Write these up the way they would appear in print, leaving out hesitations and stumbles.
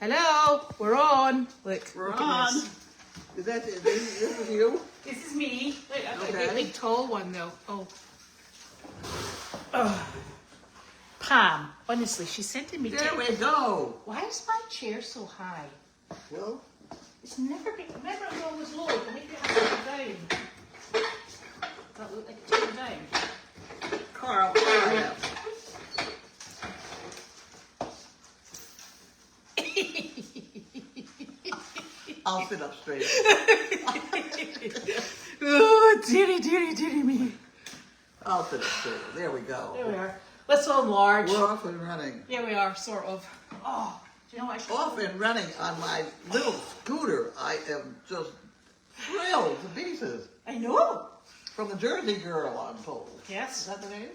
Hello, we're on. Look, We're look on. At This is you? this is me. Look, I've got a Okay. great big tall one though. Oh. Pam, honestly, she's sending me. There we go. Why is my chair so high? Well, It's never been. Remember, it was always low. But maybe I have to go down. Does that look like it's going down? Carl, yeah. I'll sit up straight. Oh, dearie me. I'll sit up straight. There we go. There we are. Let's enlarge. We're off and running. Yeah, we are, sort of. Oh, do you know what I should Off and running on my little scooter. I am just thrilled to pieces. I know. From the Jersey girl, I'm told. Yes. Is that the name?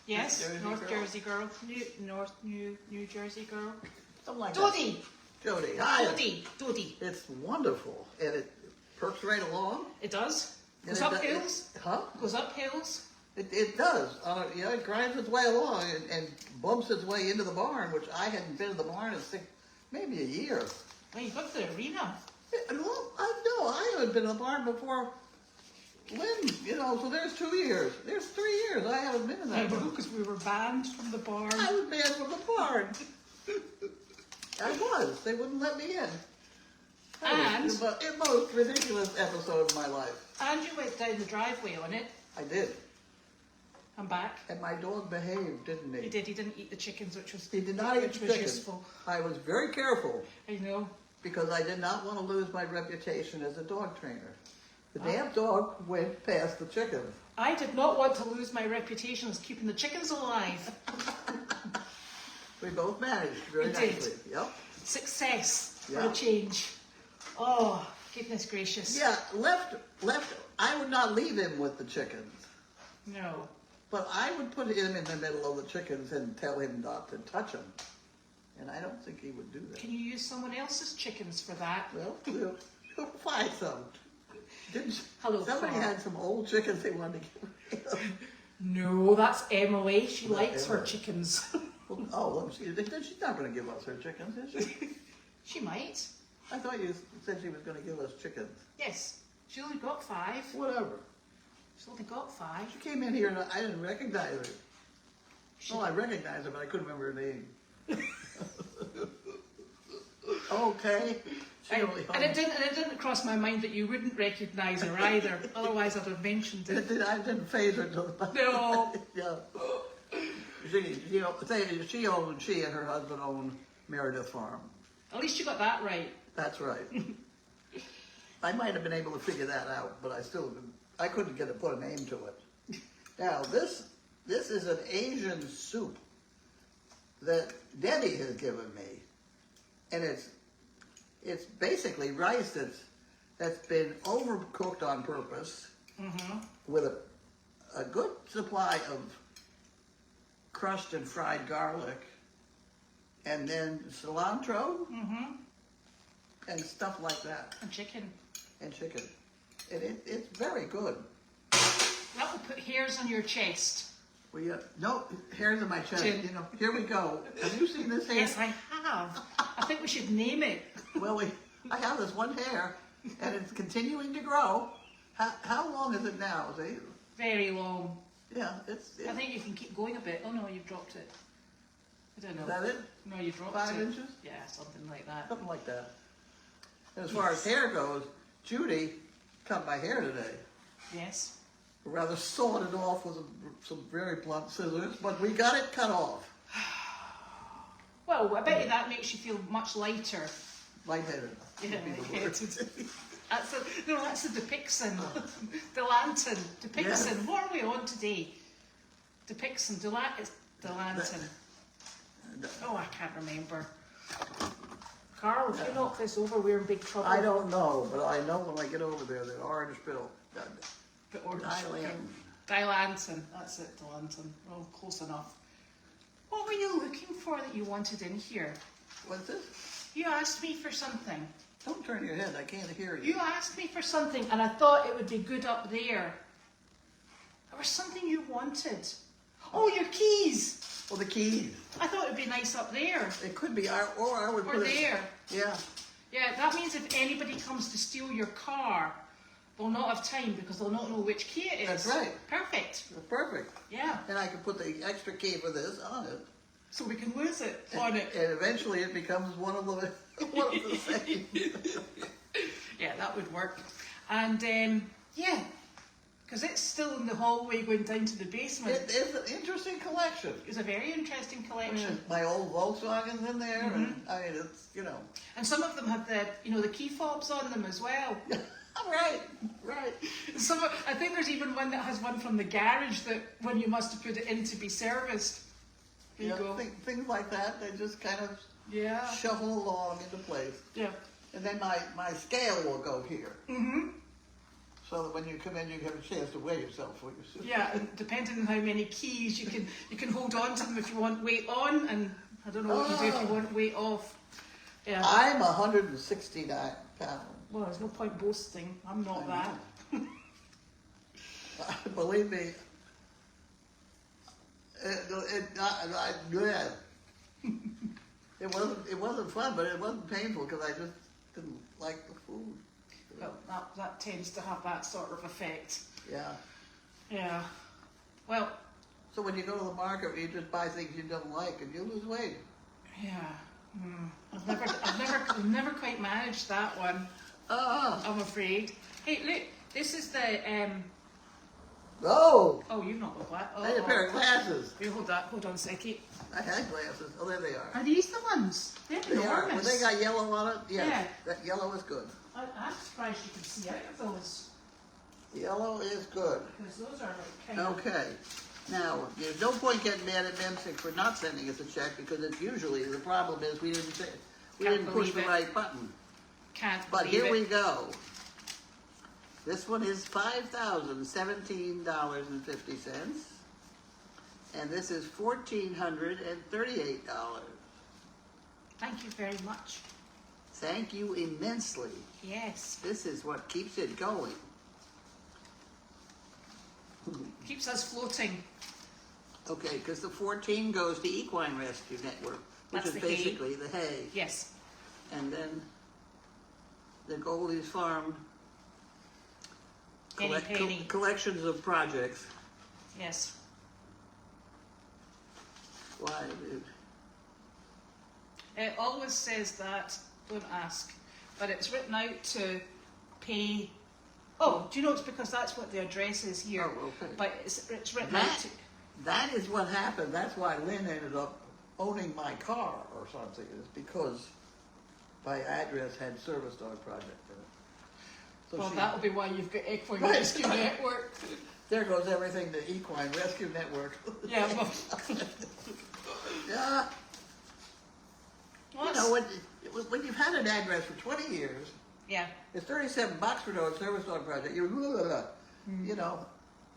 Yes. Jersey North girl? Jersey girl. New Jersey girl. Something like Dodie. that. Jody. Hi. Dodie. It's wonderful. And it perks right along. It does. And Goes it up does- hills. Huh? Goes up hills. It does. It grinds its way along and bumps its way into the barn, which I hadn't been in the barn in maybe a year. Well, you got to the arena. Well, I haven't been in the barn before Lynn, so there's 2 years. There's 3 years I haven't been in I that know, barn. because we were banned from the barn. I was banned from the barn. I was. They wouldn't let me in. That was the most ridiculous episode of my life. And you went down the driveway on it. I did. And back. And my dog behaved, didn't he? He did. He didn't eat the chickens, which was He did not eat which the was chicken. useful. I was very careful. I know. Because I did not want to lose my reputation as a dog trainer. The damn dog went past the chickens. I did not want to lose my reputation as keeping the chickens alive. We both managed very We did. nicely. Yep. Success for Yeah. a change. Oh, goodness gracious. Yeah, left. I would not leave him with the chickens, No. but I would put him in the middle of the chickens and tell him not to touch them. And I don't think he would do that. Can you use someone else's chickens for that? Well, we'll find some. Hello, Somebody Carl. had some old chickens they wanted to get rid of. No, that's Emily. She That's likes her Emily. chickens. Well, she's not going to give us her chickens, is she? She might. I thought you said she was going to give us chickens. Yes. She only got 5. Whatever. She only got 5. She came in here and I didn't recognize her. She- Well, I recognized her, but I couldn't remember her name. Okay. She only and it didn't cross my mind that you wouldn't recognise her either. Otherwise, I'd have mentioned it. I didn't phase her until No. Yeah. She and her husband own Meredith Farm. At least you got that right. That's right. I might have been able to figure that out, but I couldn't put a name to it. Now this is an Asian soup that Debbie has given me, and it's basically rice that's been overcooked on purpose with a good supply of crushed and fried garlic, and then cilantro and stuff like that, And chicken. and chicken. And it's very good. That will put hairs on your chest. No hairs in my chest. Chin. Here we go. Have you seen this hair? Yes, I have. I think we should name it. Well, I have this one hair, and it's continuing to grow. How long is it now? See? Very long. Yeah, I think you can keep going a bit. Oh no, you've dropped it. I don't know. Is that it? No, you dropped 5 it. inches? Yeah, something like that. Something like that. And as far as hair goes, Judy cut my hair today. Yes. Rather sawed it off with some very blunt scissors, but we got it cut off. Well, I bet you that makes you feel much lighter. Lightheaded. Yeah, would be the word. lightheaded. That's the Depixin. The lantern. Depixin. Yes. What are we on today? Depixin. It's the lantern. Oh, I can't remember. Carl, if you knock this over, we're in big trouble. I don't know, but I know when I get over there, the orange bill. But orange. Dilan. Dilantin. That's it, Dilantin. Oh, close enough. What were you looking for that you wanted in here? What's this? You asked me for something. Don't turn your head, I can't hear you. You asked me for something and I thought it would be good up there. There was something you wanted. Oh, your keys! Well, the keys. I thought it'd be nice up there. It could be, or I would Or put it. there. Yeah. Yeah, that means if anybody comes to steal your car, they'll not have time because they'll not know which key it is. That's right. Perfect. That's perfect. Yeah. And I can put the extra key for this on it. So we can lose it on it. And eventually it becomes one of the same. Yeah, that would work. And yeah, because it's still in the hallway going down to the basement. It is an interesting collection. It's a very interesting I collection. mean, my old Volkswagen's in there, and I mean, it's, you know. And some of them have the, the key fobs on them as well. Right, right. I think there's even one that has one from the garage that when you must have put it in to be serviced. There you go. Things like that, they just kind of Yeah. shuffle along into place. Yeah. And then my scale will go here. Mm-hmm. So that when you come in, you have a chance to weigh yourself for your suit. Yeah, and depending on how many keys, you can hold on to them if you want weight on, and I don't know what you do if you want weight off. Yeah. I'm 169 pounds. Well, there's no point boasting. I'm not that. Believe me, it wasn't fun, but it wasn't painful because I just didn't like the food. Well, that tends to have that sort of effect. Yeah. Yeah. Well. So when you go to the market, you just buy things you don't like, and you lose weight. Yeah. I've never quite managed that one. I'm afraid. Hey, look, this is the Oh! Oh, you've not got that. Oh, I had a pair of glasses. You hold on a second. I had glasses. Oh, there they are. Are these the ones? They're They are. enormous. Well, they got yellow on it. Yes, Yeah. that yellow is good. I'm surprised you can see out of those. Yellow is good. Because those are like kind of... Okay. Now, there's no point getting mad at Memsick for not sending us a check because it's usually the problem is we didn't push the right button. Can't But believe here it. we go. This one is $5,017.50, and this is $1,438. Thank you very much. Thank you immensely. Yes. This is what keeps it going. Keeps us floating. Okay, because the 14 goes to Equine Rescue Network, which That's is the hay. basically the hay. Yes. And then the Goldy's Farm Penny. collections of projects. Yes. Why, dude? It always says that, don't ask, but it's written out to pay. Oh, do you know it's because that's what the address is here? Oh, okay. But it's written out to. That is what happened. That's why Lynn ended up owning my car or something, is because my address had Service Dog Project in it. So Well, that'll be why you've got Equine Right. Rescue Network. there goes everything to Equine Rescue Network. Yeah, well, Yeah. well, You know, when you've had an address for 20 years, yeah, it's $37 for no Service Dog Project. You know,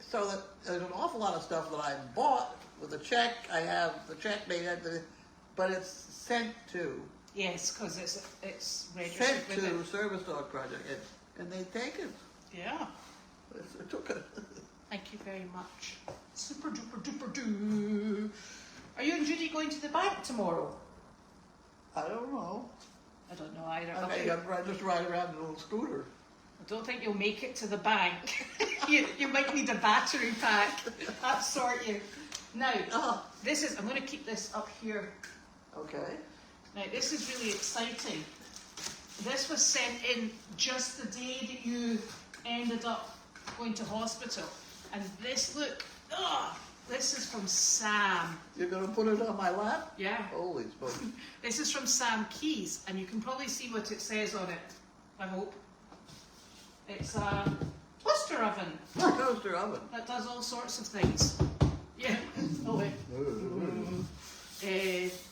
so that there's an awful lot of stuff that I bought with a check. I have the check made at but it's sent to yes, because it's registered with it. Service Dog Project, and they take it. Yeah. It took it. Thank you very much. Super duper duper doo. Are you and Judy going to the bank tomorrow? I don't know. I don't know either. I may just ride around in a little scooter. I don't think you'll make it to the bank. you might need a battery pack. That sort you. Now, I'm going to keep this up here. Okay. Now, this is really exciting. This was sent in just the day that you ended up going to hospital. And this, look, this is from Sam. You're going to put it on my lap? Yeah. Holy smokes. This is from Sam Keys, and you can probably see what it says on it, I hope. It's a toaster oven. A toaster oven. That does all sorts of things. Yeah. Oh, wait.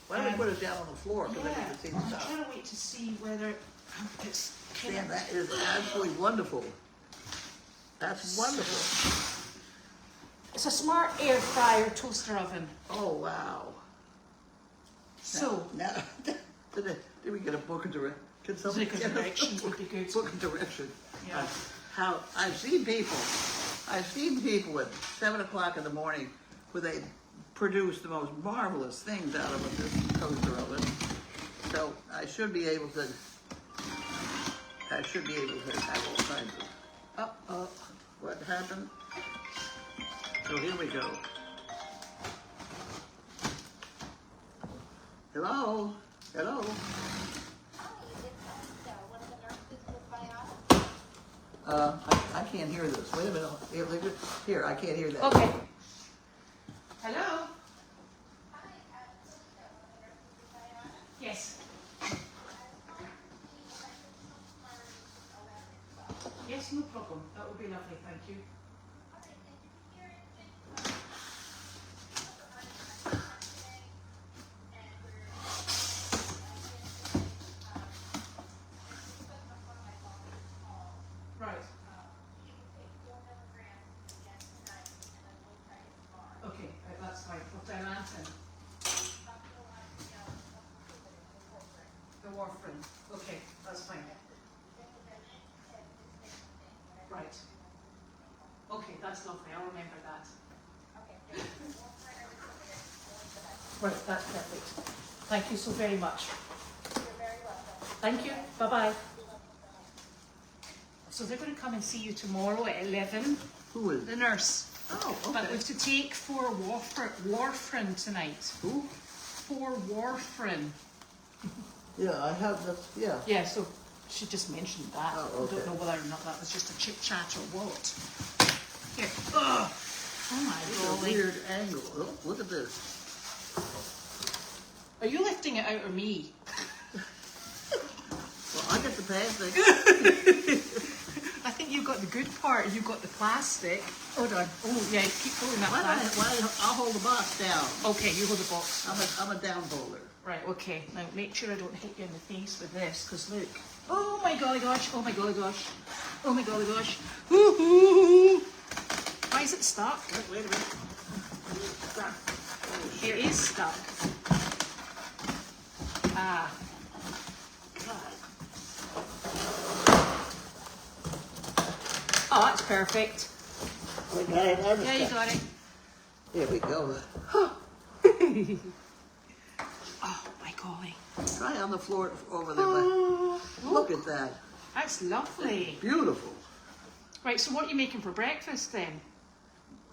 Why don't we put it down on the floor so that you can see the I'm top? trying to wait to see whether it's kind Man, that is absolutely wonderful. That's wonderful. It's a smart air fryer toaster oven. Oh, wow. So, Now, did we get a book of directions? Can somebody Book of get directions a would be good. book of directions? Yeah. How I've seen people at 7 o'clock in the morning with a produce the most marvelous things out of this toaster oven. So I should be able to have all kinds of, what happened? So here we go. Hello? Hello? I can't hear this. Wait a minute. Here, I can't hear that. Okay. Hello? Yes. Yes, no problem. That would be lovely, thank you. Right. Okay, right, that's fine. Put down Anton. The warfarin. Okay, that's fine. Right. Okay, that's lovely. I'll remember that. Right, that's perfect. Thank you so very much. Thank you. Bye-bye. So they're going to come and see you tomorrow at 11. Who is? The nurse. Oh, okay. But we've to take 4 warfarin tonight. Who? 4 warfarin. Yeah, I have this. Yeah. Yeah, so she just mentioned that. Oh, I okay. don't know whether or not that was just a chit chat or what. Here. Ugh. Oh my It's a golly. weird angle. Oh, look at this. Are you lifting it out of me? Well, I get the plastic. I think you've got the good part and you've got the plastic. Hold on. Oh yeah, keep holding that plastic. I'll hold the box down. Okay, you hold the box. I'm a down holder. Right, okay. Now make sure I don't hit you in the face with this, because look. Oh my golly gosh, oh my golly gosh. Oh my golly gosh. Woo-hoo. Why is it stuck? Wait a minute. It's stuck. Oh, It is stuck. Ah. God. Oh, that's perfect. We got it. Yeah, you got it. Here we go. Oh my golly. Try on the floor over there. Oh, Look at that. that's lovely. Beautiful. Right, so what are you making for breakfast then?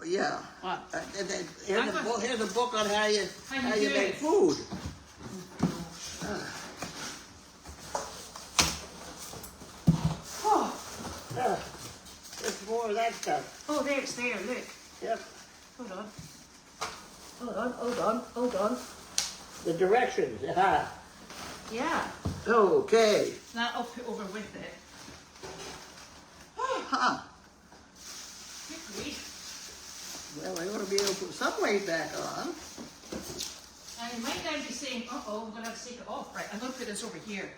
Yeah. What? And then here's a book on how you How you do make it. food. Oh, There's more of that stuff. oh, there it's there, look. Yep. Hold on. Hold on. The directions. Yeah. Yeah, Okay. that I'll put over with it. Huh. Good grief. Well, I ought to be able to put some weight back on. And you might now be saying, uh-oh, I'm going to have to take it off. Right, I'm going to put this over here.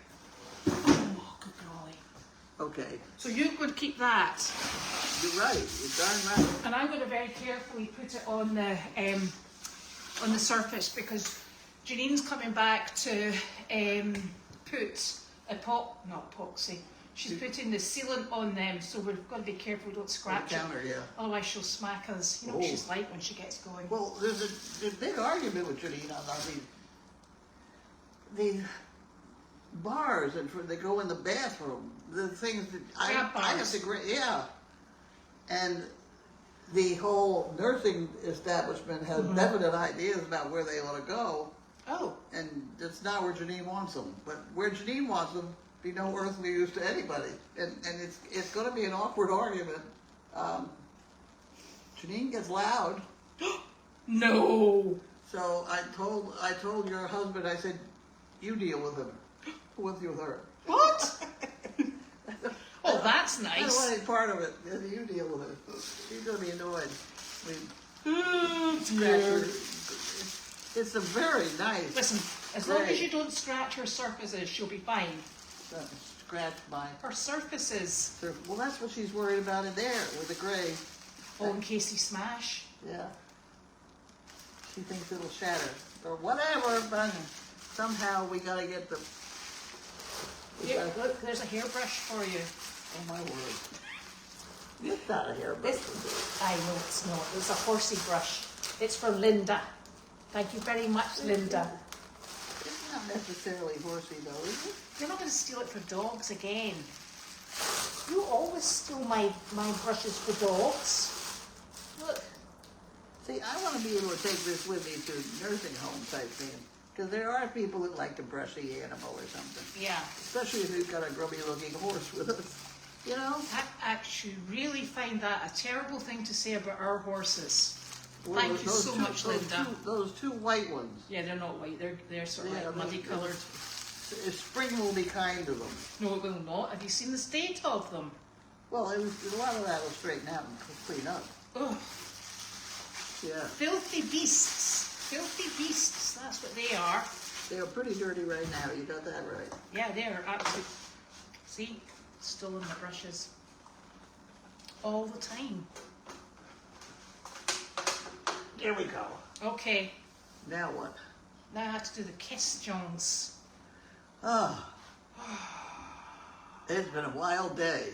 Oh, good golly. Okay. So you're going to keep that. You're right. You're darn right. And I'm going to very carefully put it on the surface, because Janine's coming back to put not epoxy. She's putting the sealant on them, so we've got to be careful we don't scratch it. Counter, yeah. Otherwise she'll smack us. You know what Oh. she's like when she gets going. Well, there's a big argument with Janine on the bars and they go in the bathroom. The things that I have to agree. Yeah. And the whole nursing establishment has definite ideas about where they ought to go. Oh. And it's not where Janine wants them. But where Janine wants them, be no earthly use to anybody. And it's going to be an awkward argument. Janine gets loud. No. So I told your husband, I said, you deal with him. With her. What? Oh, that's I don't nice. want any part of it. You deal with it. She's going to be annoyed. Oh, Scratch dear. her. It's a very nice. Listen, as long as you don't scratch her surfaces, she'll be fine. Scratch my. Her surfaces. Well, that's what she's worried about in there with the gray. Oh, in case you smash. Yeah. She thinks it'll shatter or whatever, but somehow we got to get the. Here, look, there's a hairbrush for you. Oh my word! It's not a hairbrush. I know it's not. It's a horsey brush. It's for Linda. Thank you very much, Linda. It's not necessarily horsey though, is it? You're not going to steal it for dogs again. You always steal my brushes for dogs. Look. See, I want to be able to take this with me to nursing home type thing. Because there are people that like to brush the animal or something. Yeah. Especially if you've got a grubby looking horse with us. You know? I actually really find that a terrible thing to say about our horses. Well, Thank you so much, Linda. Those two white ones. Yeah, they're not white. They're sort of like muddy coloured. Spring will be kind to them. No, it will not. Have you seen the state of them? Well, a lot of that will straighten out and clean up. Ugh. Yeah. Filthy beasts. Filthy beasts. That's what they are. They are pretty dirty right now. You got that right. Yeah, they are absolutely. See? Stolen the brushes. All the time. There we go. Okay. Now what? Now I have to do the kiss Jones. Ah. It's been a wild day.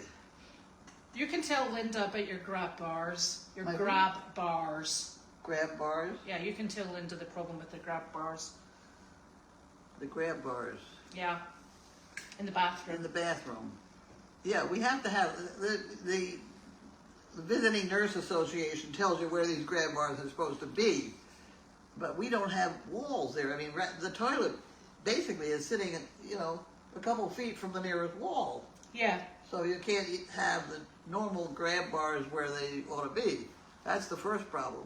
You can tell Linda about your grab bars. Your My grab bars. Grab bars? Yeah, you can tell Linda the problem with the grab bars. The grab bars. Yeah. In the bathroom. In the bathroom. Yeah, we have to have, the Visiting Nurse Association tells you where these grab bars are supposed to be, but we don't have walls there. I mean, the toilet basically is sitting, you know, a couple feet from the nearest wall. Yeah. So you can't have the normal grab bars where they ought to be. That's the first problem.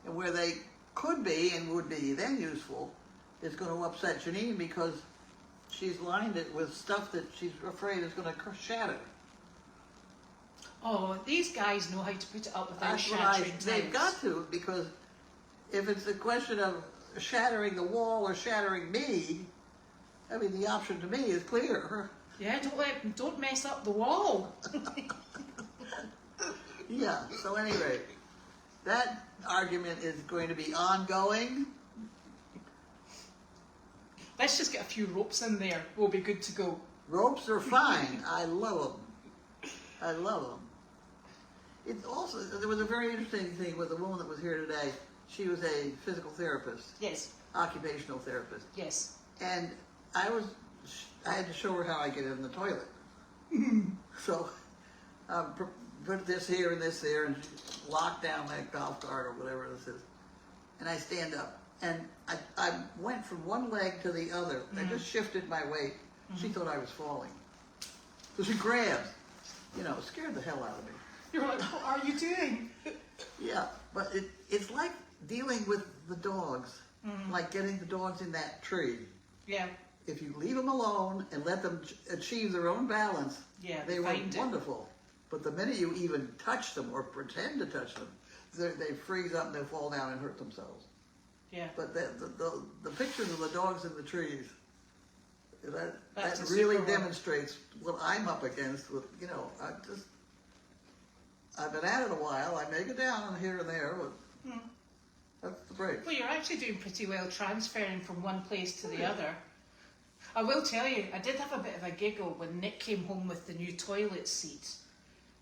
And where they could be and would be then useful is going to upset Janine because she's lined it with stuff that she's afraid is going to shatter. Oh, these guys know how to put it up without That's what shattering they've got to, because if it's a question of shattering the wall or shattering me, I mean, the option to me is clear. Yeah, don't mess up the wall. Yeah, so anyway, that argument is going to be ongoing. Let's just get a few ropes in there. We'll be good to go. Ropes are fine. I love them. I love them. It's also, there was a very interesting thing with the woman that was here today. She was a physical therapist. Yes. Occupational therapist. Yes. And I had to show her how I get in the toilet. So, put this here and this there and lock down that golf cart or whatever this is. And I stand up. And I went from one leg to the other. I just shifted my weight. She thought I was falling. So she grabbed. You know, scared the hell out of me. You're like, what are you doing? Yeah, but it's like dealing with the dogs. Like getting the dogs in that tree. Yeah. If you leave them alone and let them achieve their own balance, Yeah, they were find it. wonderful. But the minute you even touch them or pretend to touch them, they freeze up and they fall down and hurt themselves. Yeah. But the pictures of the dogs in the trees, that That's a really super one. demonstrates what I'm up against with, you know, I've been at it a while. I make it down here and there, but that's the break. Well, you're actually doing pretty well transferring from one place to the other. I will tell you, I did have a bit of a giggle when Nick came home with the new toilet seat.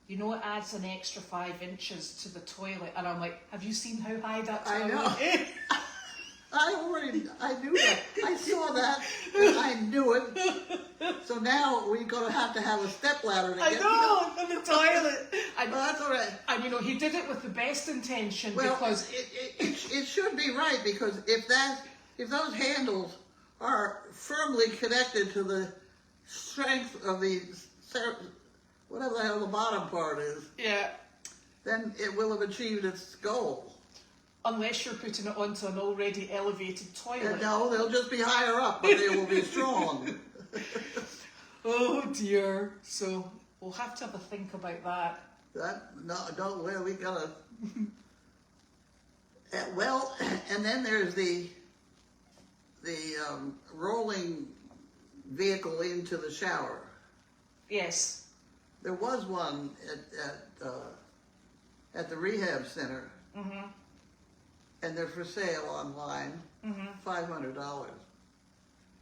You know, it adds an extra 5 inches to the toilet, and I'm like, have you seen how high that toilet I know. is? I knew that. I saw that, and I knew it. So now we're going to have a step ladder to I get know, in the toilet. And, Well, that's all right. and you know, he did it with the best intention Well, because it should be right, because if those handles are firmly connected to the strength of the whatever the hell the bottom part is, yeah, then it will have achieved its goal. unless you're putting it onto an already elevated toilet. And no, they'll just be higher up, but they will be strong. Oh dear. So we'll have to have a think about that. Well, we gotta. Well, and then there's the rolling vehicle into the shower. Yes. There was one at the rehab center, and they're for sale online. $500.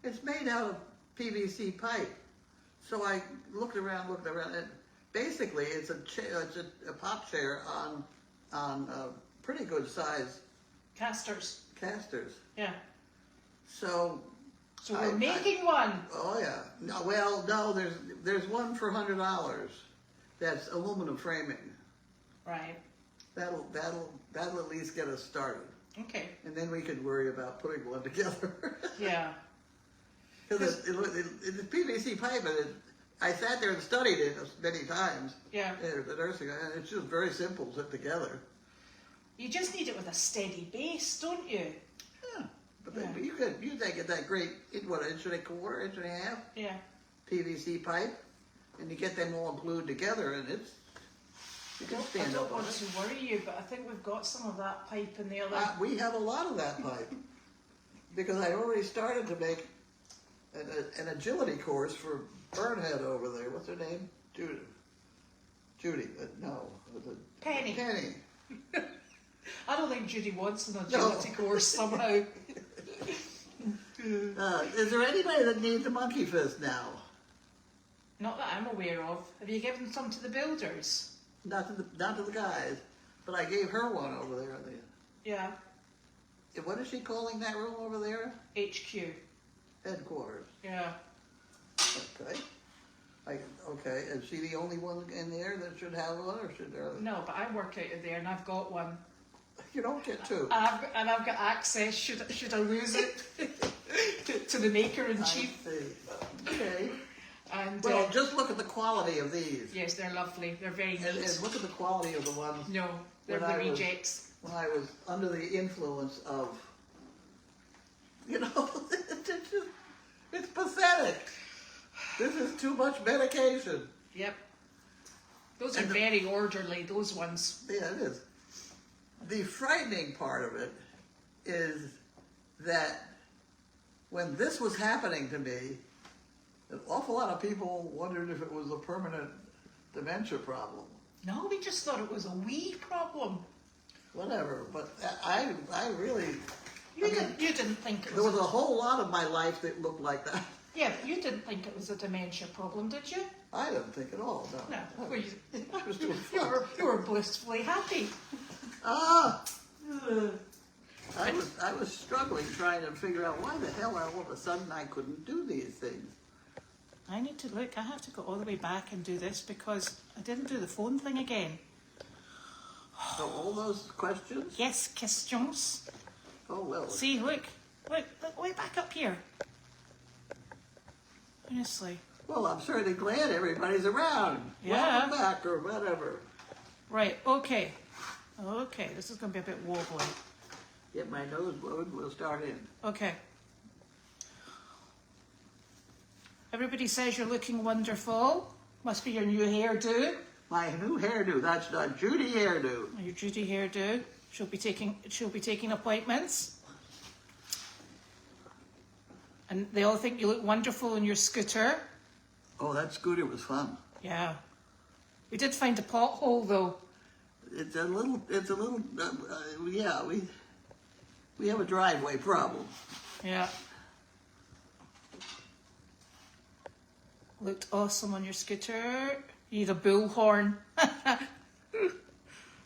It's made out of PVC pipe. So I looked around, and basically it's a pop chair on pretty good size Casters. casters. Yeah. So we're making one. Oh yeah. No, well, no. There's one for $100. That's aluminum framing. Right. That'll at least get us started. Okay. And then we could worry about putting one together. Yeah. Because it's PVC pipe, and I sat there and studied it many times. Yeah. At the nursing, and it's just very simple to put together. You just need it with a steady base, don't you? Yeah. But you get that great, what, inch and a quarter, inch and a half? Yeah. PVC pipe, and you get them all glued together, and you can stand I don't up on want it. to worry you, but I think we've got some of that pipe in the other. We have a lot of that pipe, because I already started to make an agility course for Burnhead over there. What's her name? Judy. No. Penny. Penny. I don't think Judy wants an agility course somehow. Is there anybody that needs a monkey fist now? Not that I'm aware of. Have you given some to the builders? Not to the guys, but I gave her one over there. Yeah. What is she calling that room over there? HQ. Headquarters. Yeah. Okay. Okay. Is she the only one in there that should have one, or should there? No, but I work out of there and I've got one. You don't get two. And I've got access, should I lose it, to the maker in chief. I see. Okay. And, Well, just look at the quality of these. yes, they're lovely. They're very neat. And look at the quality of the ones. No, they're when the I was- rejects. When I was under the influence of, it's pathetic. This is too much medication. Yep. Those are And very orderly, those ones. Yeah, it is. The frightening part of it is that when this was happening to me, an awful lot of people wondered if it was a permanent dementia problem. No, we just thought it was a wee problem. Whatever, but I really... You didn't think it There was was a whole lot of my life that looked like that. Yeah, but you didn't think it was a dementia problem, did you? I didn't think at all, no. No. Well, I was doing fine. you were blissfully happy. Ah! I was struggling trying to figure out why the hell all of a sudden I couldn't do these things. I need to look. I have to go all the way back and do this because I didn't do the phone thing again. So all those questions? Yes, questions. Oh, well. See, look, way back up here. Honestly. Well, I'm certainly glad everybody's around. Yeah. Welcome back or whatever. Right, okay. Okay, this is going to be a bit wobbly. Get my nose blowed, we'll start in. Okay. Everybody says you're looking wonderful. Must be your new hairdo. My new hairdo, that's not Judy hairdo. Your Judy hairdo. She'll be taking appointments. And they all think you look wonderful in your scooter. Oh, that scooter was fun. Yeah. We did find a pothole though. It's a little, yeah, we have a driveway problem. Yeah. Looked awesome on your scooter. You need a bullhorn.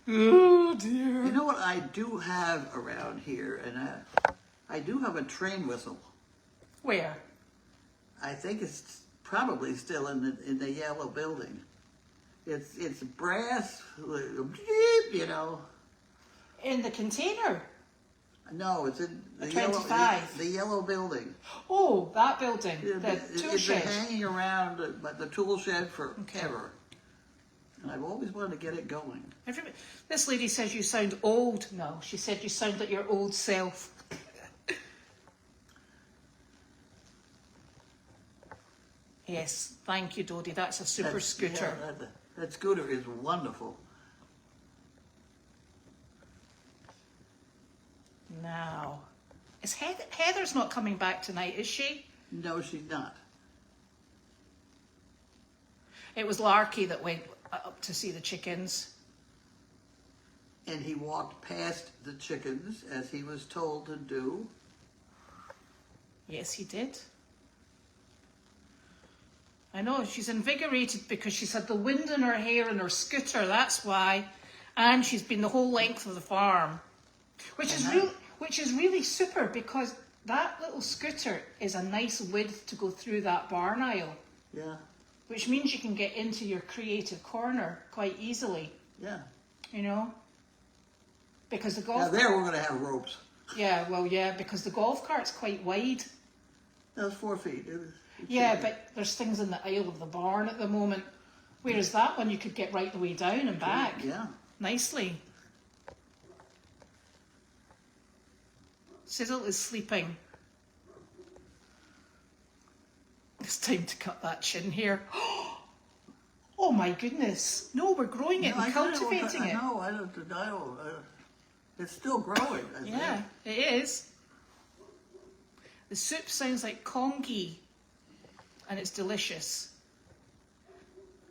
Oh dear. You know what I do have around here, and I do have a train whistle. Where? I think it's probably still in the yellow building. It's brass, you know. In the container. No, it's in the 25. the yellow building. Oh, that building. The tool It's been shed. hanging around the tool shed forever. And I've always wanted to get it going. This lady says you sound old. No, she said you sound like your old self. Yes, thank you, Dodie. That's a super scooter. Yeah, that scooter is wonderful. Now, is Heather's not coming back tonight, is she? No, she's not. It was Larky that went up to see the chickens. And he walked past the chickens as he was told to do. Yes, he did. I know, she's invigorated because she's had the wind in her hair and her scooter, that's why. And she's been the whole length of the farm. Which which is really super because that little scooter is a nice width to go through that barn aisle, Yeah, which means you can get into your creative corner quite easily, yeah. you know? Because the Now golf there we're going to have ropes. because the golf cart's quite wide. That's 4 feet. Yeah, but there's things in the aisle of the barn at the moment. Whereas that one you could get right the way down and back. Yeah. Nicely. Sizzle is sleeping. It's time to cut that chin hair. Oh my goodness. No, we're growing it and cultivating it. No, I don't know. It's still growing, I think. Yeah, it is. The soup sounds like congee and it's delicious.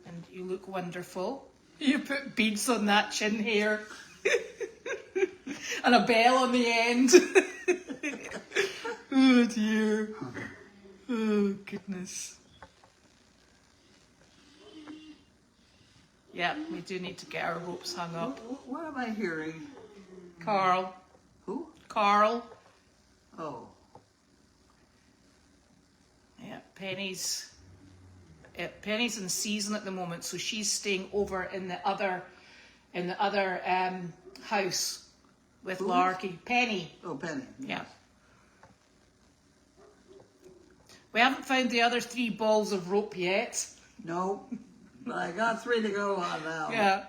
And you look wonderful. You put beads on that chin hair. And a bell on the end. Oh dear. Oh goodness. Yeah, we do need to get our ropes hung up. What am I hearing? Carl. Who? Carl. Oh. Yeah, Penny's in season at the moment, so she's staying over in the other house with Who? Larky. Penny. Oh, Penny. Yeah. We haven't found the other 3 balls of rope yet. No, but I got 3 to go on now. Yeah.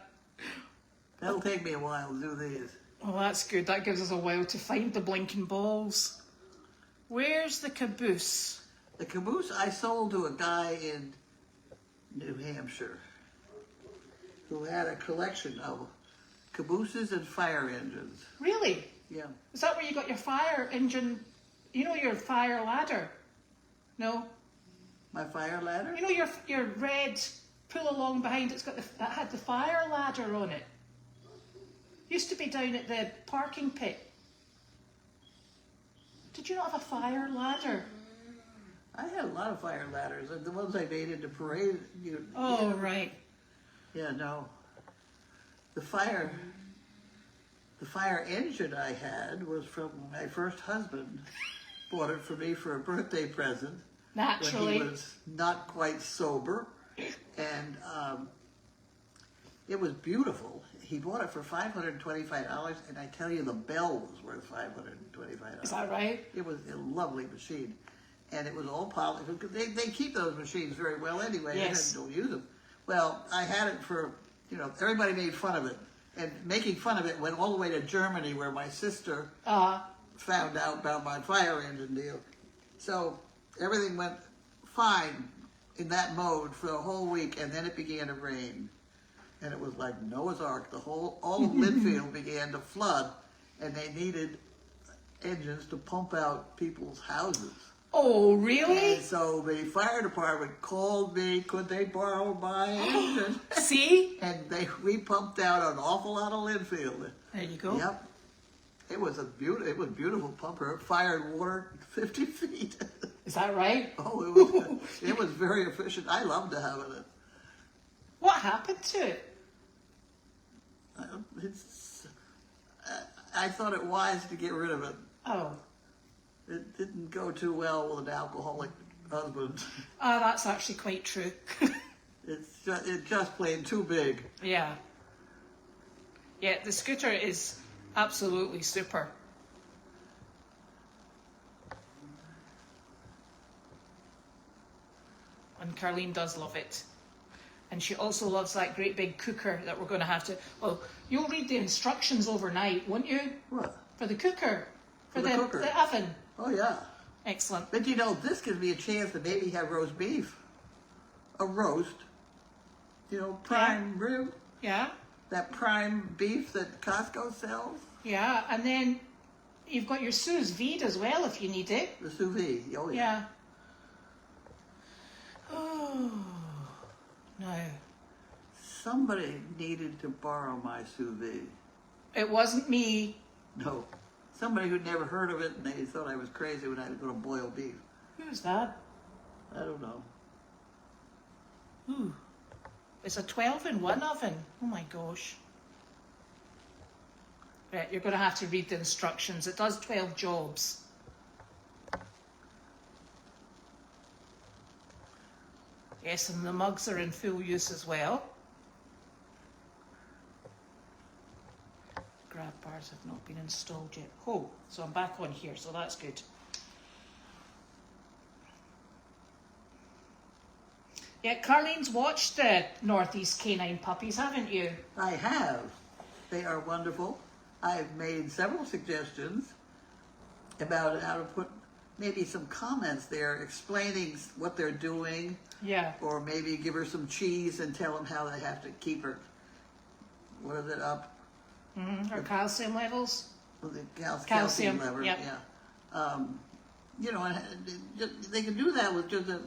That'll take me a while to do these. Well, that's good. That gives us a while to find the blinking balls. Where's the caboose? The caboose I sold to a guy in New Hampshire who had a collection of cabooses and fire engines. Really? Yeah. Is that where you got your fire engine? You know your fire ladder? No. My fire ladder? You know your red pull along behind it's got that had the fire ladder on it. Used to be down at the parking pit. Did you not have a fire ladder? I had a lot of fire ladders. The ones I made into parade. Oh, right. Yeah, no. The fire engine I had was from my first husband. Bought it for me for a birthday present. Naturally. When he was not quite sober. And it was beautiful. He bought it for $525, and I tell you, the bell was worth $525. Is that right? It was a lovely machine. And it was all polished. They keep those machines very well anyway. Yes. They don't use them. Well, I had it for, everybody made fun of it. And making fun of it went all the way to Germany, where my sister found out about my fire engine deal. So everything went fine in that mode for a whole week, and then it began to rain. And it was like Noah's Ark. All of Linfield began to flood, and they needed engines to pump out people's houses. Oh, really? And so the fire department called me, could they borrow my engine? See? And we pumped out an awful lot of Linfield. There you go. Yep. It was beautiful pumper. It fired water 50 feet. Is that right? Oh, it was very efficient. I loved having it. What happened to it? I thought it wise to get rid of it. Oh. It didn't go too well with an alcoholic husband. Ah, that's actually quite true. It just played too big. Yeah. Yeah, the scooter is absolutely super. And Carlene does love it. And she also loves that great big cooker that we're going to have to... Well, you'll read the instructions overnight, won't you? What? For the cooker. For the cooker. The oven. Oh, yeah. Excellent. But this gives me a chance to maybe have roast beef. A roast. Prime rib. Yeah. That prime beef that Costco sells. Yeah, and then you've got your sous vide as well if you need it. The sous vide. Oh, yeah. Yeah. Oh, no. Somebody needed to borrow my sous vide. It wasn't me. No. Somebody who'd never heard of it, and they thought I was crazy when I was going to boil beef. Who's that? I don't know. Ooh. It's a 12-in-1 oven. Oh my gosh. Right, you're going to have to read the instructions. It does 12 jobs. Yes, and the mugs are in full use as well. Grab bars have not been installed yet. Oh, so I'm back on here, so that's good. Yeah, Carlene's watched the Northeast Canine Puppies, haven't you? I have. They are wonderful. I've made several suggestions about how to put maybe some comments there explaining what they're doing. Yeah. Or maybe give her some cheese and tell them how they have to keep her, what is it, up? Her calcium levels. The calcium level, yep. yeah. You know, and they can do that with just a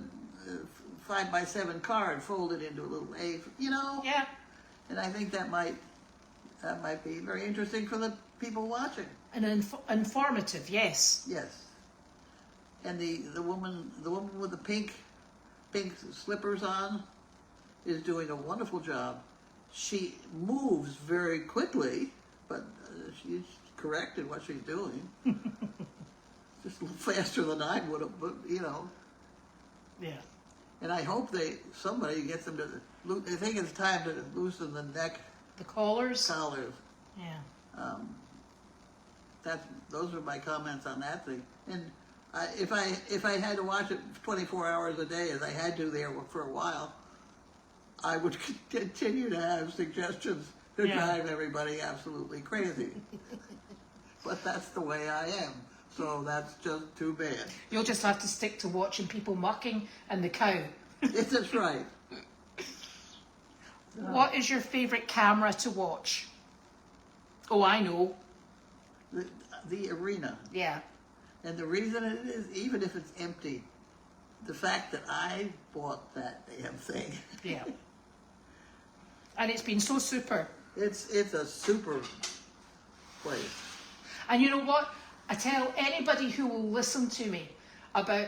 5x7 card folded into a little A, you know? Yeah. And I think that might be very interesting for the people watching. And informative, yes. Yes. And the woman with the pink slippers on is doing a wonderful job. She moves very quickly, but she's correct in what she's doing. Just a little faster than I would have, but you know. Yeah. And I hope somebody gets them to. They think it's time to loosen the neck. The collars. Yeah. Yeah. Those are my comments on that thing. And if I had to watch it 24 hours a day, as I had to there for a while, I would continue to have suggestions to drive everybody absolutely crazy. But that's the way I am. So that's just too bad. You'll just have to stick to watching people mucking and the cow. That's right. What is your favourite camera to watch? Oh, I know. The arena. Yeah. And the reason it is, even if it's empty, the fact that I bought that damn thing. Yeah. And it's been so super. It's a super place. And you know what? I tell anybody who will listen to me about,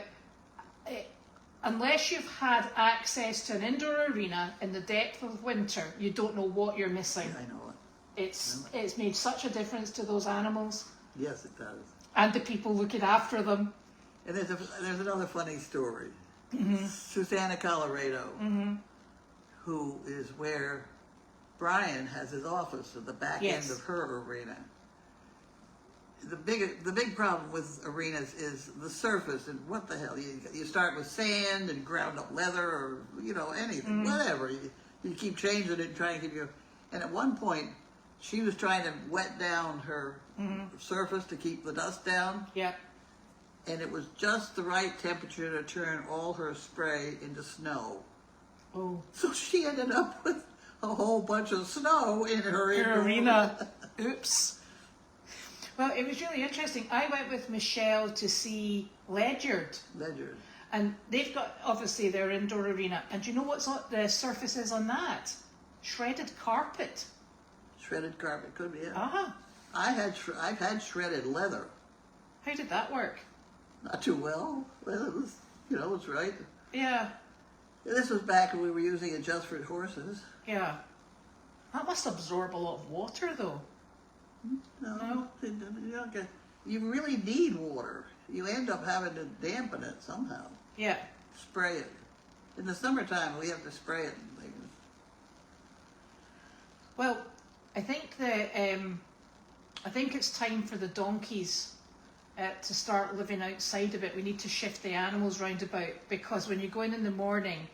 unless you've had access to an indoor arena in the depth of winter, you don't know what you're missing. I know it. It's made such a difference to those animals. Yes, it does. And the people looking after them. And there's another funny story. Susanna, Colorado, who is where Brian has his office at the back end of her arena. The big problem with arenas is the surface, and what the hell, you start with sand and ground up leather, or you know, anything, whatever. You keep changing it and trying to keep you. And at one point, she was trying to wet down her surface to keep the dust down. Yeah. And it was just the right temperature to turn all her spray into snow. Oh. So she ended up with a whole bunch of snow in her arena. Oops. Well, it was really interesting. I went with Michelle to see Ledyard. And they've got, obviously, their indoor arena. And do you know what's on the surface is on that? Shredded carpet. Shredded carpet, could be, yeah. Uh-huh. I've had shredded leather. How did that work? Not too well. Well, it was, you know, it's right. Yeah. This was back when we were using it just for horses. Yeah. That must absorb a lot of water, though. No. You really need water. You end up having to dampen it somehow. Yeah. Spray it. In the summertime, we have to spray it and things. Well, I think it's time for the donkeys to start living outside of it. We need to shift the animals round about, because when you go in the morning,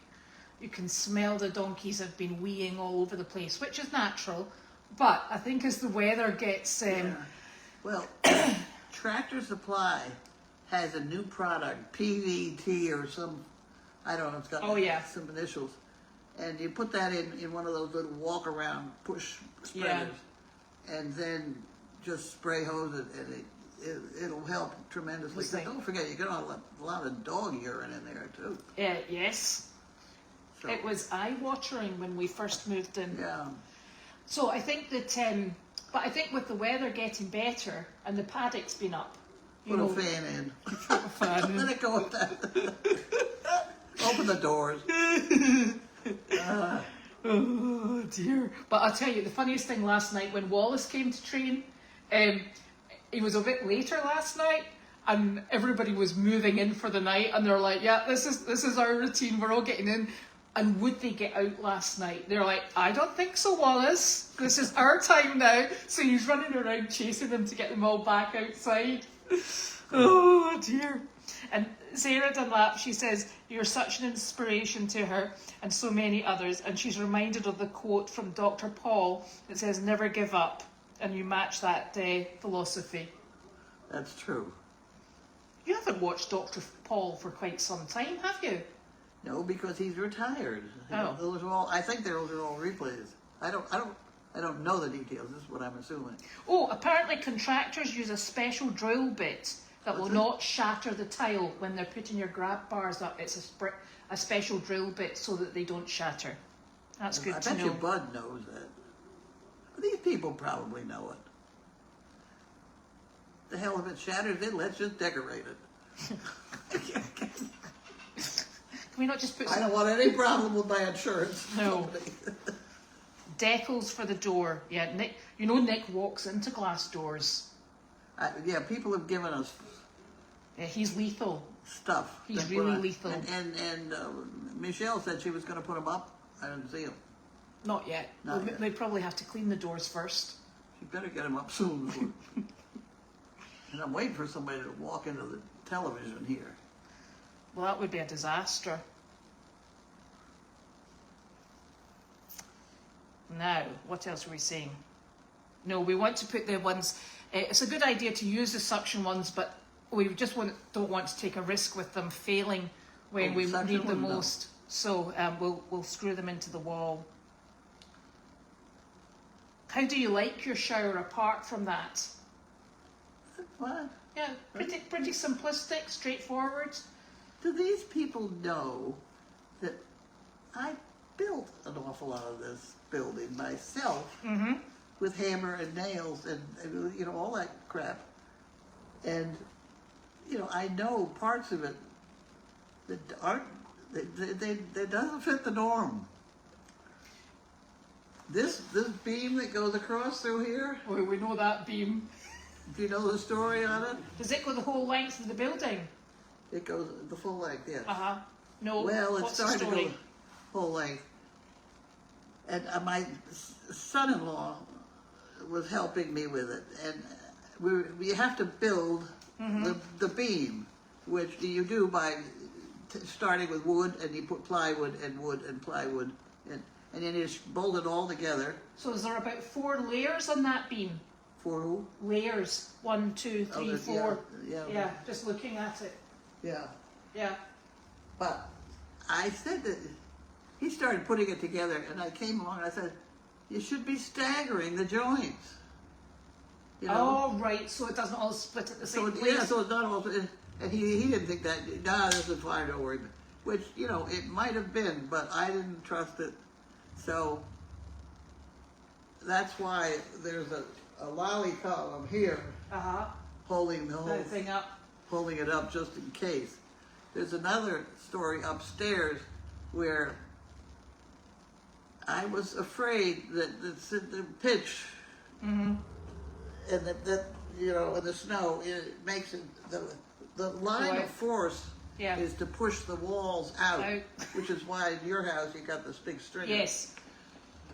you can smell the donkeys have been weeing all over the place, which is natural. But I think as the weather gets... Well, Tractor Supply has a new product, PVT or some, I don't know, it's got some initials. And you put that in one of those little walk-around push spreaders. Yeah. And then just spray hose it, and it'll help tremendously. But don't forget, you get a lot of dog urine in there, too. Yes. So. It was eye-watering when we first moved in. Yeah. So I think that, but I think with the weather getting better and the paddock's been up, put a fan in. Put a fan in. Let it go with that. Open the doors. Oh dear. But I'll tell you, the funniest thing last night when Wallace came to train, He was a bit later last night, and everybody was moving in for the night, and they're like, yeah, this is our routine, we're all getting in. And would they get out last night? They're like, I don't think so, Wallace. This is our time now. So he's running around chasing them to get them all back outside. Oh dear. And Sarah Dunlap, she says, you're such an inspiration to her and so many others. And she's reminded of the quote from Dr. Paul that says, never give up. And you match that philosophy. That's true. You haven't watched Dr. Paul for quite some time, have you? No, because he's retired. Oh. Those are all. I think those are all replays. I don't know the details. This is what I'm assuming. Oh, apparently contractors use a special drill bit that will not shatter the tile when they're putting your grab bars up. It's a special drill bit so that they don't shatter. That's good to know. I bet your Bud knows that. These people probably know it. The hell, if it shatters, then let's just decorate it. Can we not just put I don't want any problem with my insurance. No. Decals for the door. Yeah, Nick. You know Nick walks into glass doors. Yeah, people have given us. Yeah, he's lethal. Stuff. He's really lethal. And Michelle said she was going to put them up. I didn't see them. Not yet. Not yet. They probably have to clean the doors first. She better get them up soon. And I'm waiting for somebody to walk into the television here. Well, that would be a disaster. Now, what else are we saying? No, we want to put the ones... it's a good idea to use the suction ones, but we just don't want to take a risk with them failing when we need them most. So we'll screw them into the wall. How do you like your shower apart from that? What? Yeah, pretty simplistic, straightforward. Do these people know that I built an awful lot of this building myself with hammer and nails and you know, all that crap? And you know, I know parts of it that aren't, they doesn't fit the norm. This beam that goes across through here, Oh, we know that beam. do you know the story on it? Does it go the whole length of the building? It goes the full length, yes. No. Well, it what's the started to story? go full length. And my son-in-law was helping me with it. And we have to build the beam, which you do by starting with wood, and you put plywood and wood and plywood, and then you just bolt it all together. So is there about 4 layers on that beam? For who? Layers. 1, 2, 3, 4. Yeah. Just looking at it. Yeah. Yeah. But I said that he started putting it together, and I came along and I said, you should be staggering the joints. You know? Oh, right. So it doesn't all split at the same place. Yeah, so it's not all, and he didn't think that, nah, this is fine, don't worry. Which, you know, it might have been, but I didn't trust it. So that's why there's a lolly column here holding the whole thing up. Holding it up just in case. There's another story upstairs where I was afraid that the pitch and that you know, in the snow, it makes it the line of force is to push the walls out, which is why in your house you got this big stringer. Yes.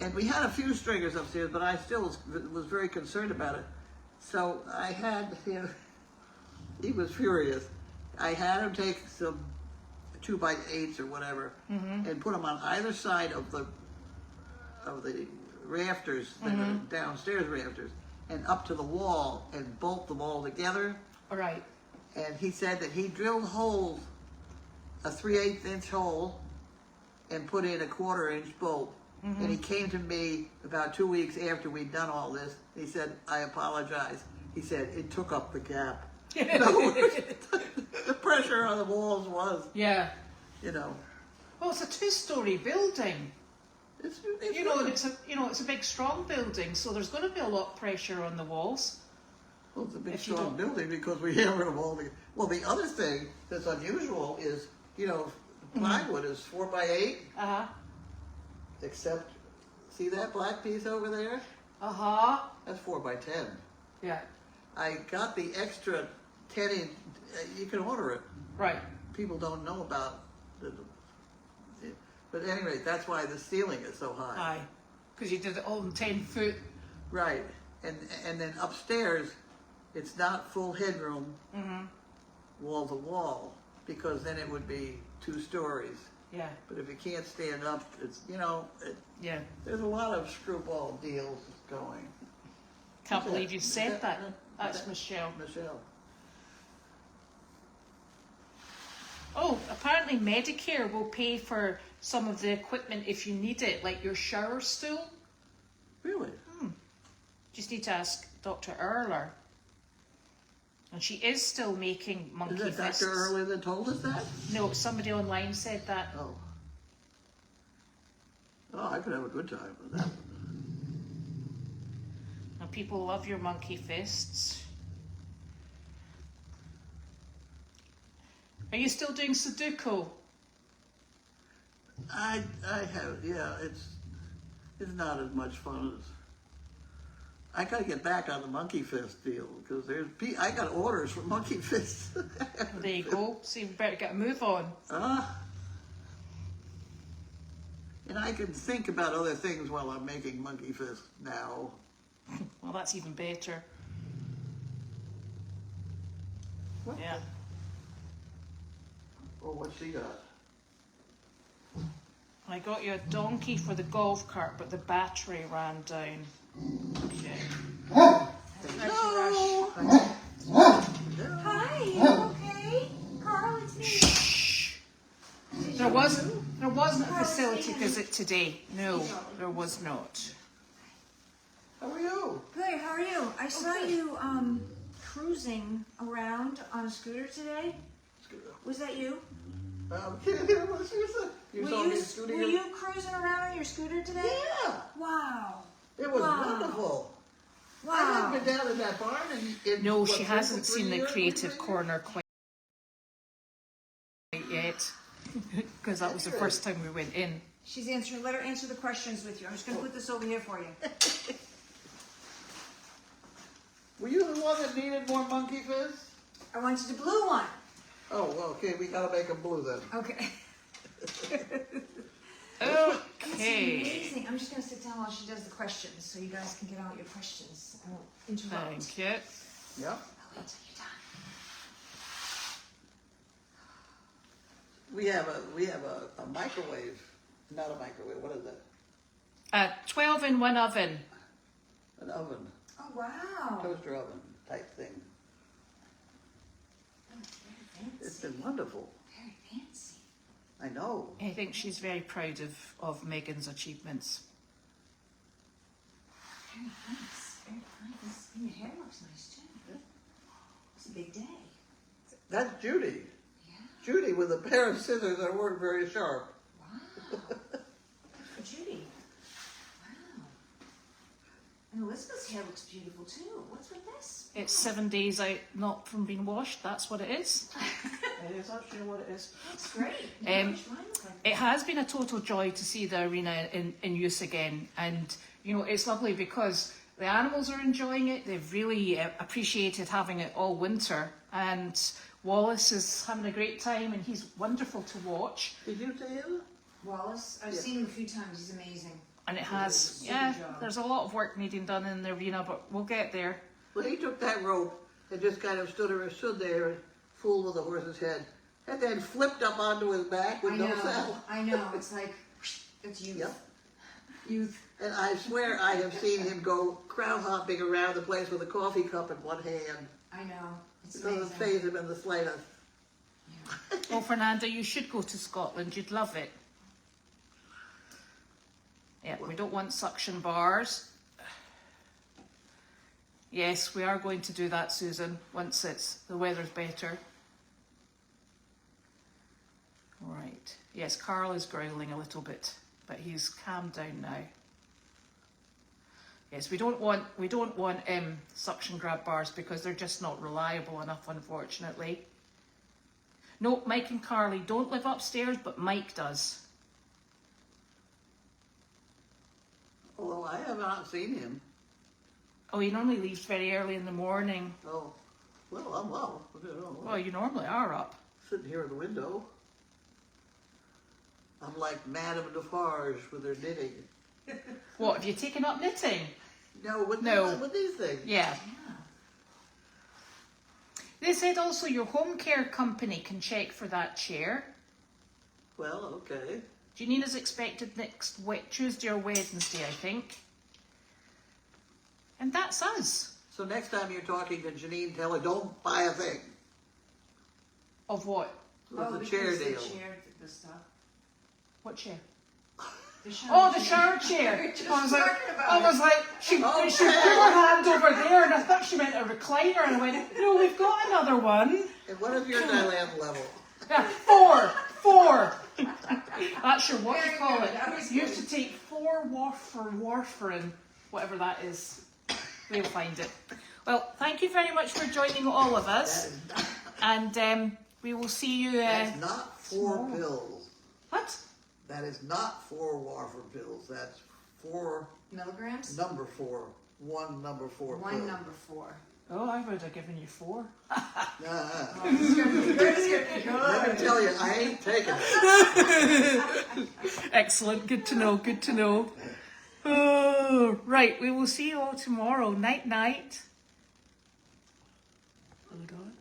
And we had a few stringers upstairs, but I still was very concerned about it. So I had him. He was furious. I had him take some 2x8s or whatever and put them on either side of the rafters, the downstairs rafters, and up to the wall and bolt them all together. All right. And he said that he drilled holes, a 3/8 inch hole, and put in a 1/4 inch bolt. And he came to me about 2 weeks after we'd done all this. He said, I apologize. He said, it took up the gap. The pressure on the walls was, you know. Well, it's a 2-story building. It's It's a big, strong building, so there's going to be a lot of pressure on the walls. Well, it's a big, strong building because we hammered them all together. Well, the other thing that's unusual is, you know, plywood is 4x8. Except, see that black piece over there? That's 4x10. Yeah. I got the extra 10-inch. You can order it. Right. People don't know about the. But anyway, that's why the ceiling is so high. Aye. Because you did it all in 10 foot. Right, and then upstairs, it's not full headroom, wall to wall, because then it would be 2 stories. Yeah. But if you can't stand up, it's, you know, Yeah. there's a lot of screwball deals going. Can't Who's believe that? you Is said that. That's that- Michelle. Michelle. Oh, apparently Medicare will pay for some of the equipment if you need it, like your shower stool. Really? Just need to ask Dr. Erler. And she is still making monkey Is that fists. Dr. Early that told us that? No, somebody online said that. Oh. Oh, I could have a good time with that. And people love your monkey fists. Are you still doing Sudoku? I have, yeah, it's not as much fun as. I gotta get back on the monkey fist deal because I got orders for monkey fists. Well, there you go. So you better get a move on. And I can think about other things while I'm making monkey fists now. Well, that's even better. What? Yeah. Oh, what's she got? I got you a donkey for the golf cart, but the battery ran down. Okay. Hello. Hi, you okay? Carl, it's me. There wasn't a facility visit today. No, there was not. How are you? Good, how are you? I saw Okay. you cruising around on a scooter today. Was that you? What's you Were saw you, me scooting were in- you cruising around on your scooter today? Yeah, Wow. it was Wow. wonderful. I Wow. haven't been down in that barn in No, what, she hasn't 3 seen the years, creative 3 years? corner quite yet, because that was the first time we went in. She's answering, let her answer the questions with you. I'm just going to put this over here for you. Were you the one that needed more monkey fists? I wanted the blue one. Oh, well, okay, we gotta make them blue then. Okay. That's Okay. amazing. I'm just going to sit down while she does the questions so you guys can get out your questions. I won't interrupt. Thank you. Yep. I'll wait till you're done. We have a microwave, not a microwave, what is that? A 12-in-1 oven. An oven, Oh, wow. toaster oven type thing. Oh, very It's fancy. been wonderful. Very fancy. I know. I think she's very proud of Megan's achievements. Very nice. Very nice. And your hair looks nice too. It's a big day. That's Judy. Yeah. Judy with a pair of scissors that weren't very sharp. Wow. For Judy. Wow. And Elizabeth's hair looks beautiful too. What's with this? It's 7 days out not from being washed. That's what it is. It is actually what it is. That's great. Um, Gosh, mine look like It has been a total joy to see the arena in use again, and you know it's lovely because the animals are enjoying it. They've really appreciated having it all winter, and Wallace is having a great time, and he's wonderful to watch. Did you say him? Wallace. I've Yeah. seen him a few times. He's amazing. And it has, Super yeah, job. there's a lot of work needing done in the arena, but we'll get there. Well, he took that rope and just kind of stood there, fooled with the horse's head, and then flipped up onto his back with I no know. saddle. I know. It's like it's youth. Yep. Youth. And I swear I have seen him go crowd hopping around the place with a coffee cup in one hand. I know. It's It doesn't amazing. faze him in the slightest. Well, Fernanda, you should go to Scotland. You'd love it. Yeah, we don't want suction bars. Yes, we are going to do that, Susan, once the weather's better. Right. Yes, Carl is growling a little bit, but he's calmed down now. Yes, we don't want suction grab bars because they're just not reliable enough, unfortunately. No, Mike and Carly don't live upstairs, but Mike does. Although I have not seen him. Oh, he normally leaves very early in the morning. Oh, well, I'm up. Well, you normally are up. Sitting here in the window. I'm like Madame Defarge with her knitting. What, have you taken up knitting? No, with these things. Yeah. They said also your home care company can check for that chair. Well, okay. Janina's expected next Tuesday or Wednesday, I think. And that's us. So next time you're talking to Janine, tell her don't buy a thing. Of what? With the chair because deal. The chair, the stuff. What chair? The shower Oh, the shower chair. Just I was like, talking about she put her hand over there, and I thought she meant a recliner, and I went, no, we've got another one. And what is your Thailand level? Yeah, 4. That's your what Very you call good, it. that was You good. have to take 4 warfarin, whatever that is. We'll find it. Well, thank you very much for joining all of us, and we will see you. That's not 4 tomorrow. pills. What? That is not 4 warfarin pills. That's 4 milligrams. number 4. One number 4 One pill. number 4. Oh, I would have given you 4. This is gonna be good. Let me tell you, I ain't taking it. Excellent. Good to know. Good to know. Oh, right. We will see you all tomorrow. Night, night. Hold on.